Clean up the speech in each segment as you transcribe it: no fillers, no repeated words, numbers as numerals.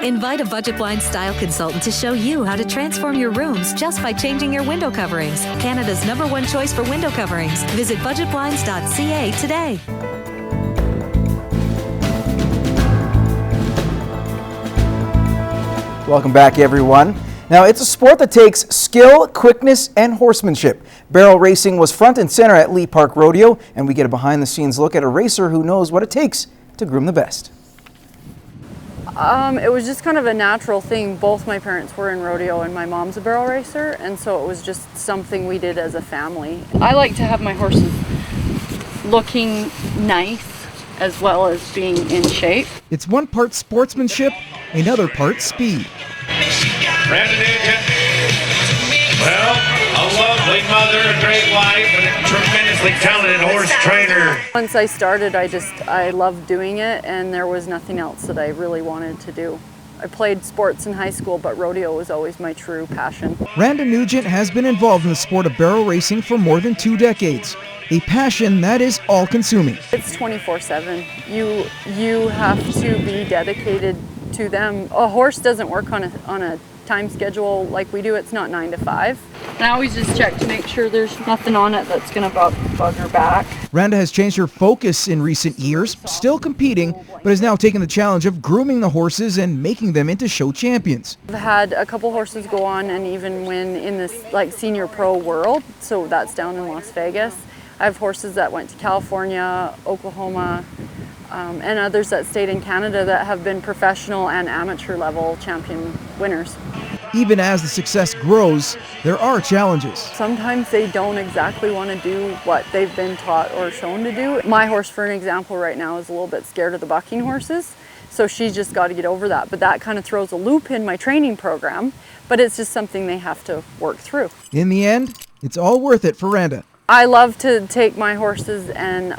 Invite a Budget Blinds style consultant to show you how to transform your rooms just by changing your window coverings. Canada's #1 choice for window coverings. Visit budgetblinds.ca today. Welcome back, everyone. Now, it's a sport that takes skill, quickness, and horsemanship. Barrel racing was front and center at Lee Park Rodeo, and we get a behind-the-scenes look at a racer who knows what it takes to groom the best. It was just kind of a natural thing. Both my parents were in rodeo and my mom's a barrel racer, and so it was just something we did as a family. I like to have my horses looking nice as well as being in shape. It's one part sportsmanship, another part speed. Well, a lovely mother, a great wife, and a tremendously talented horse trainer. Once I started, I loved doing it, and there was nothing else that I really wanted to do. I played sports in high school, but rodeo was always my true passion. Randa Nugent has been involved in the sport of barrel racing for more than 2 decades. A passion that is all-consuming. It's 24/7. You have to be dedicated to them. A horse doesn't work on a time schedule like we do. It's not 9 to 5. And I always just check to make sure there's nothing on it that's going to bug her back. Randa has changed her focus in recent years, still competing, but has now taken the challenge of grooming the horses and making them into show champions. I've had a couple horses go on and even win in this senior pro world, so that's down in Las Vegas. I have horses that went to California, Oklahoma, and others that stayed in Canada that have been professional and amateur level champion winners. Even as the success grows, there are challenges. Sometimes they don't exactly want to do what they've been taught or shown to do. My horse, for an example, right now is a little bit scared of the bucking horses, so she's just got to get over that. But that kind of throws a loop in my training program, but it's just something they have to work through. In the end, it's all worth it for Randa. I love to take my horses and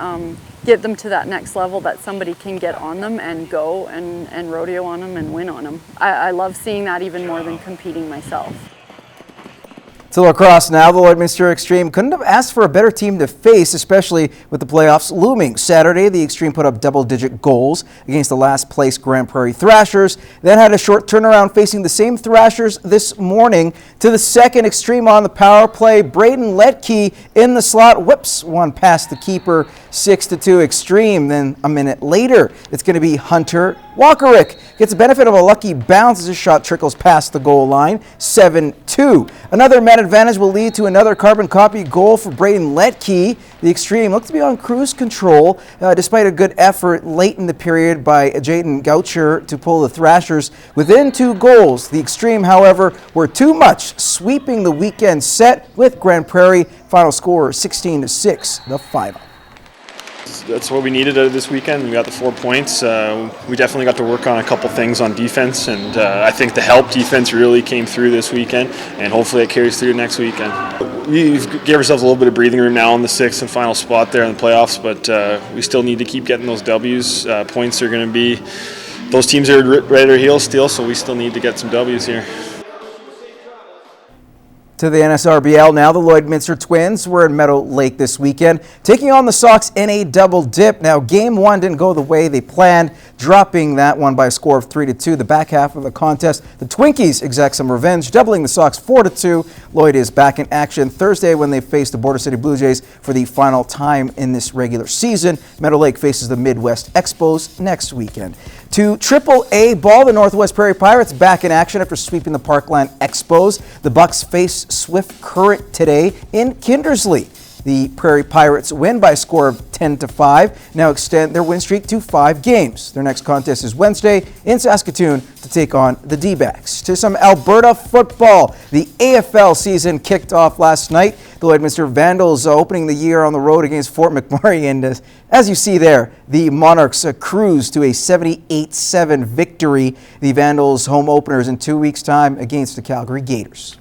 get them to that next level that somebody can get on them and go and rodeo on them and win on them. I love seeing that even more than competing myself. To lacrosse now, the Lloydminster Extreme couldn't have asked for a better team to face, especially with the playoffs looming. Saturday, the Extreme put up double-digit goals against the last-place Grand Prairie Thrashers, then had a short turnaround facing the same Thrashers this morning. To the second Extreme on the power play, Braden Letke in the slot whips one past the keeper, 6-2 Extreme. Then a minute later, it's going to be Hunter Walkerick. Gets the benefit of a lucky bounce as his shot trickles past the goal line, 7-2. Another man advantage will lead to another carbon copy goal for Braden Letke. The Extreme looked to be on cruise control despite a good effort late in the period by Jaden Goucher to pull the Thrashers within 2 goals. The Extreme, however, were too much, sweeping the weekend set with Grand Prairie. Final score 16-6, the final. That's what we needed out of this weekend. We got the 4 points. We definitely got to work on a couple things on defense, and I think the help defense really came through this weekend, and hopefully it carries through next weekend. We gave ourselves a little bit of breathing room now in the 6th and final spot there in the playoffs, but we still need to keep getting those W's. Points are going to be, those teams are right at their heels still, so we still need to get some W's here. To the NSRBL now, the Lloydminster Twins were in Meadow Lake this weekend, taking on the Sox in a double dip. Now, Game 1 didn't go the way they planned, dropping that one by a score of 3-2. The back half of the contest, the Twinkies exact some revenge, doubling the Sox 4-2. Lloyd is back in action Thursday when they face the Border City Blue Jays for the final time in this regular season. Meadow Lake faces the Midwest Expos next weekend. To AAA ball, the Northwest Prairie Pirates back in action after sweeping the Parkland Expos. The Bucks face Swift Current today in Kindersley. The Prairie Pirates win by a score of 10-5, now extend their win streak to 5 games. Their next contest is Wednesday in Saskatoon to take on the D-backs. To some Alberta football, the AFL season kicked off last night. The Lloydminster Vandals opening the year on the road against Fort McMurray, and as you see there, the Monarchs cruise to a 78-7 victory. The Vandals home openers in 2 weeks' time against the Calgary Gators.